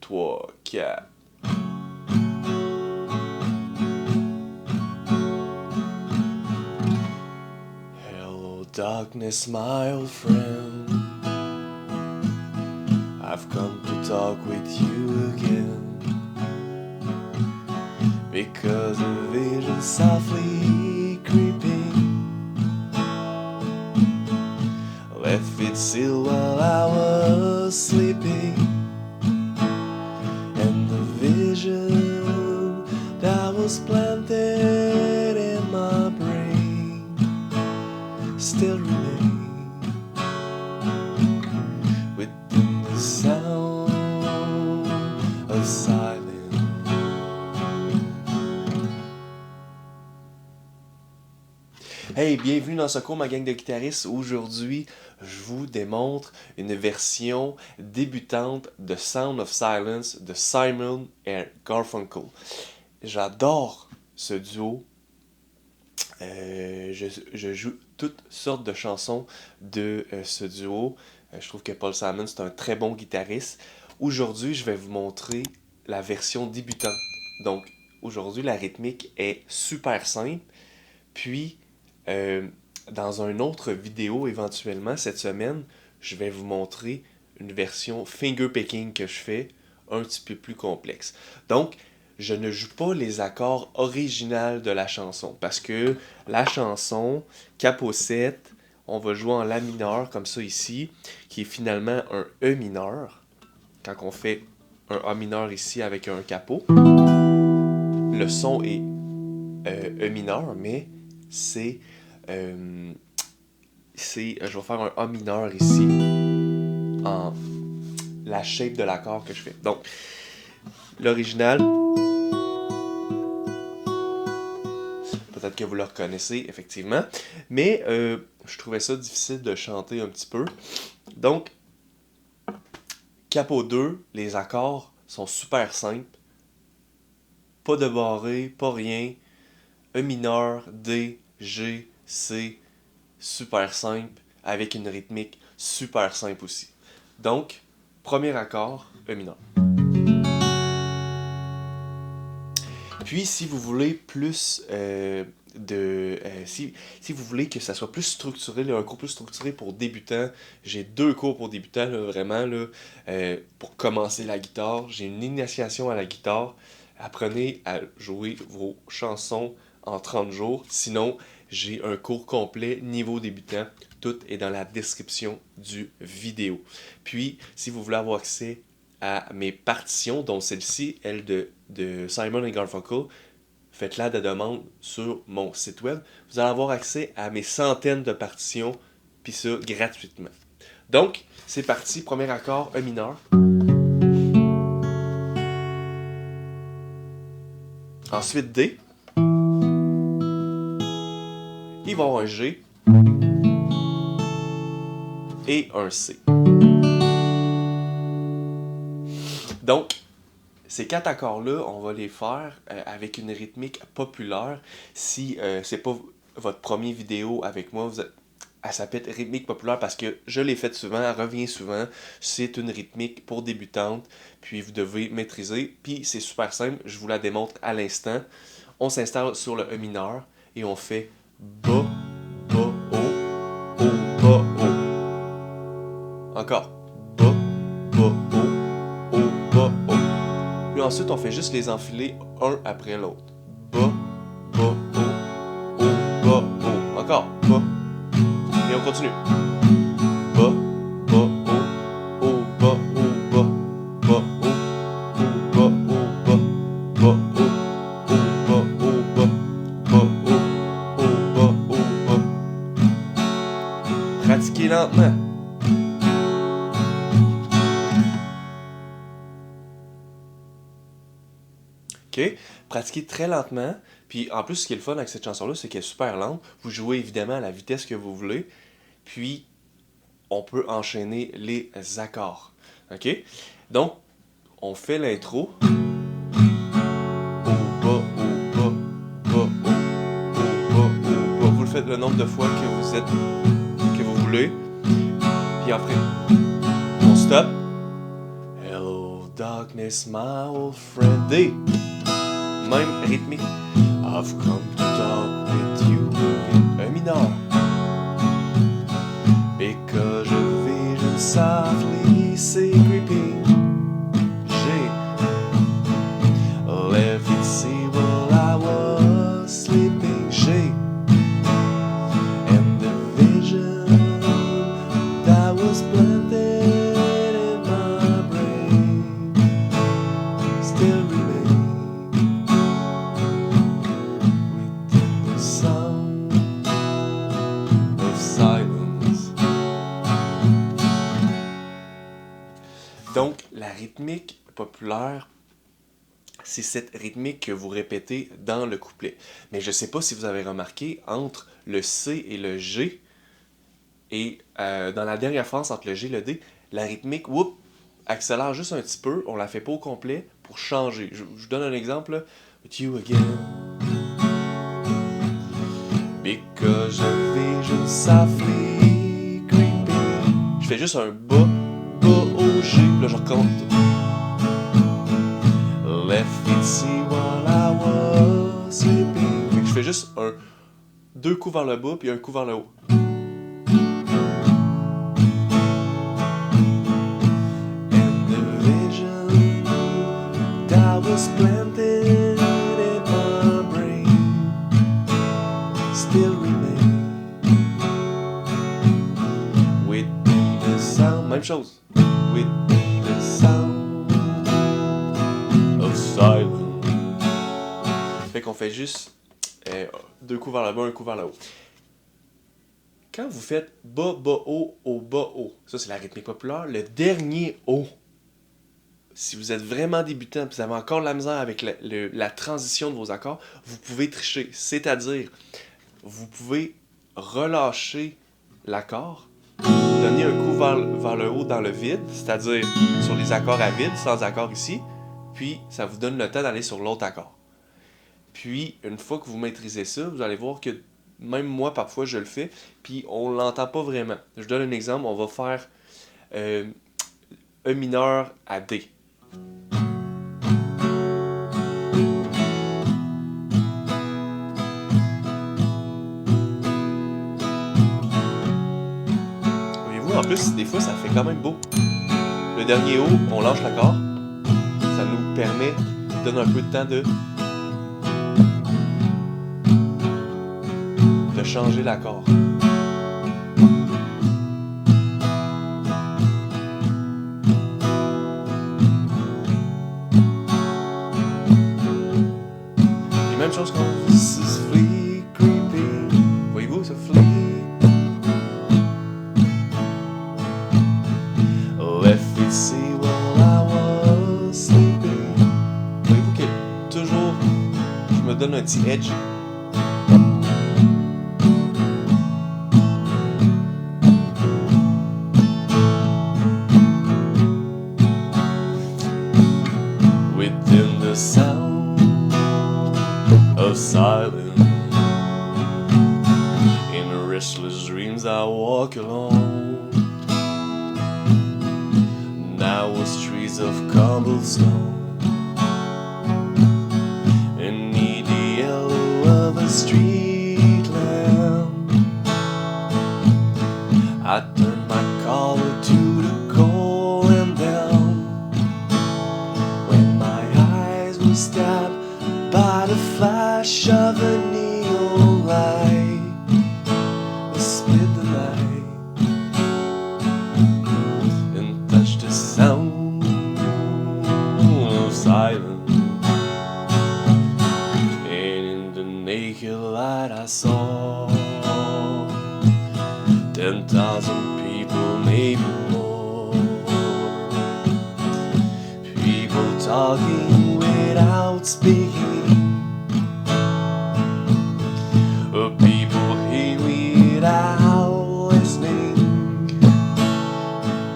3, 4. Hello darkness, my old friend. I've come to talk with you again. Because a vision softly creeping left its seal while I was sleeping. And the vision that was planted in my brain still remains within the sound of silence. Hey, bienvenue dans ce cours, ma gang de guitaristes. Aujourd'hui, je vous démontre une version débutante de Sound of Silence de Simon et Garfunkel. J'adore ce duo. Je joue toutes sortes de chansons de ce duo. Je trouve que Paul Simon, c'est un très bon guitariste. Aujourd'hui, je vais vous montrer la version débutante. Donc, aujourd'hui, la rythmique est super simple. Puis, dans une autre vidéo, éventuellement, cette semaine, je vais vous montrer une version fingerpicking que je fais, un petit peu plus complexe. Donc, je ne joue pas les accords originaux de la chanson, parce que la chanson, Capo 7, on va jouer en La mineur, comme ça ici, qui est finalement un E mineur. Quand on fait un A mineur ici avec un capo, le son est E mineur, mais c'est je vais faire un A mineur ici en la shape de l'accord que je fais. Donc, l'original, peut-être que vous le reconnaissez effectivement, mais je trouvais ça difficile de chanter un petit peu. Donc, Capo 2, les accords sont super simples. Pas de barré, pas rien. E mineur, D, G, C, super simple, avec une rythmique super simple aussi. Donc, premier accord, E mineur. Puis, si vous voulez plus si vous voulez que ça soit plus structuré, là, un cours plus structuré pour débutants, j'ai 2 cours pour débutants, là, vraiment, là, pour commencer la guitare. J'ai une initiation à la guitare. Apprenez à jouer vos chansons en 30 jours. Sinon, j'ai un cours complet niveau débutant. Tout est dans la description du vidéo. Puis, si vous voulez avoir accès à mes partitions, dont celle-ci, elle de Simon et Garfunkel, faites-la de demande sur mon site web. Vous allez avoir accès à mes centaines de partitions, puis ça gratuitement. Donc, c'est parti. Premier accord, E mineur. Ensuite, D. Il va y avoir un G et un C. Donc, ces 4 accords-là, on va les faire avec une rythmique populaire. Si c'est pas votre première vidéo avec moi, elle s'appelle rythmique populaire parce que je l'ai faite souvent, elle revient souvent. C'est une rythmique pour débutantes, puis vous devez maîtriser. Puis c'est super simple, je vous la démontre à l'instant. On s'installe sur le E mineur et on fait Bas, Bas, Haut, Haut, Bas, Haut. Encore. Bas, Bas, Haut, Haut, Bas, Haut. Puis ensuite, on fait juste les enfiler un après l'autre. Bas, Bas, Haut, Haut, Bas, Haut. Encore. Bas. Et on continue. Bas, Bas, Haut, Haut, Bas, Haut, Bas, Bas, Haut, Haut, Bas, Haut, Bas, Bas, Haut, Haut, Bas, Haut, Bas, Bas, Haut, Haut, Bas, Haut, Bas. Pratiquez lentement. OK? Pratiquez très lentement. Puis en plus, ce qui est le fun avec cette chanson-là, c'est qu'elle est super lente. Vous jouez évidemment à la vitesse que vous voulez. Puis, on peut enchaîner les accords. OK? Donc, on fait l'intro. Vous le faites le nombre de fois que vous voulez. Puis après, on stop. Hello, darkness, my old friend. D. Même rythmique. I've come to talk with you. Un mineur. Because a vision softly say creeping. G. Left it see while I was sleeping. G. And the vision that was planted in my brain still remains within the sound of silence. Donc, la rythmique populaire, c'est cette rythmique que vous répétez dans le couplet. Mais je ne sais pas si vous avez remarqué, entre le C et le G, et dans la dernière phrase entre le G et le D, la rythmique, accélère juste un petit peu, on la fait pas au complet pour changer. Je vous donne un exemple, là. With you again. Because a vision softly creeping. Je fais juste un bas, au G, là je recompte. Left it see while I was sleeping. Fait que je fais juste deux coups vers le bas puis un coup vers le haut. And the vision that was planted in my brain still remains within the sound. Même chose. Within the sound of silence. Fait qu'on fait juste deux coups vers le bas, un coup vers le haut. Quand vous faites bas, haut, haut, ça c'est la rythmique populaire, le dernier haut, si vous êtes vraiment débutant et vous avez encore de la misère avec la transition de vos accords, vous pouvez tricher. C'est-à-dire, vous pouvez relâcher l'accord, donner un coup vers le haut dans le vide, c'est-à-dire sur les accords à vide, sans accord ici, puis ça vous donne le temps d'aller sur l'autre accord. Puis, une fois que vous maîtrisez ça, vous allez voir que même moi, parfois, je le fais, puis on l'entend pas vraiment. Je donne un exemple, on va faire E mineur à D. Voyez-vous, en plus, des fois, ça fait quand même beau. Le dernier haut, on lâche l'accord. Ça nous permet, donne un peu de temps de changer l'accord. Et même chose quand this is flea creeping. Voyez-vous ce flea? Left it see while I was sleeping. Voyez-vous que toujours je me donne un petit edge. Within the sound of silence, in restless dreams I walk alone. Now was trees of cobblestone, and need the yellow of a street lamp. I turn my collar to the cold and down. Stabbed by the flash of a neon light, we split the night and touched the sound of silence. And in the naked light I saw 10,000 people, maybe more. People talking without speaking. People hear without listening.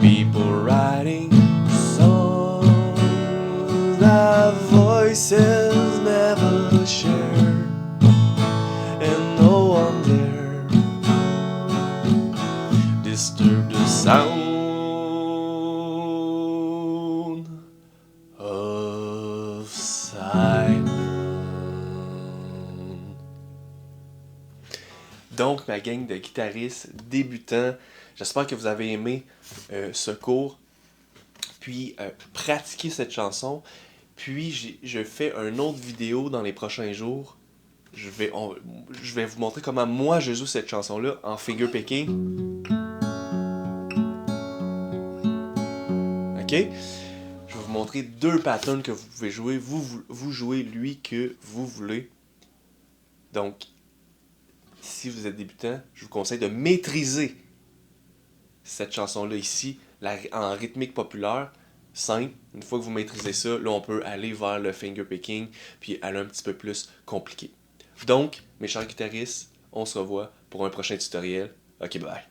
People writing songs that voices never share, and no one dare disturb the sound Donc, ma gang de guitaristes débutants, j'espère que vous avez aimé ce cours. Puis, pratiquez cette chanson. Puis, je fais une autre vidéo dans les prochains jours. Je vais vous montrer comment moi je joue cette chanson-là en finger picking. Ok? Je vais vous montrer 2 patterns que vous pouvez jouer. Vous jouez lui que vous voulez. Donc, si vous êtes débutant, je vous conseille de maîtriser cette chanson-là ici, en rythmique populaire, simple. Une fois que vous maîtrisez ça, là, on peut aller vers le finger picking, puis aller un petit peu plus compliqué. Donc, mes chers guitaristes, on se revoit pour un prochain tutoriel. Ok, bye.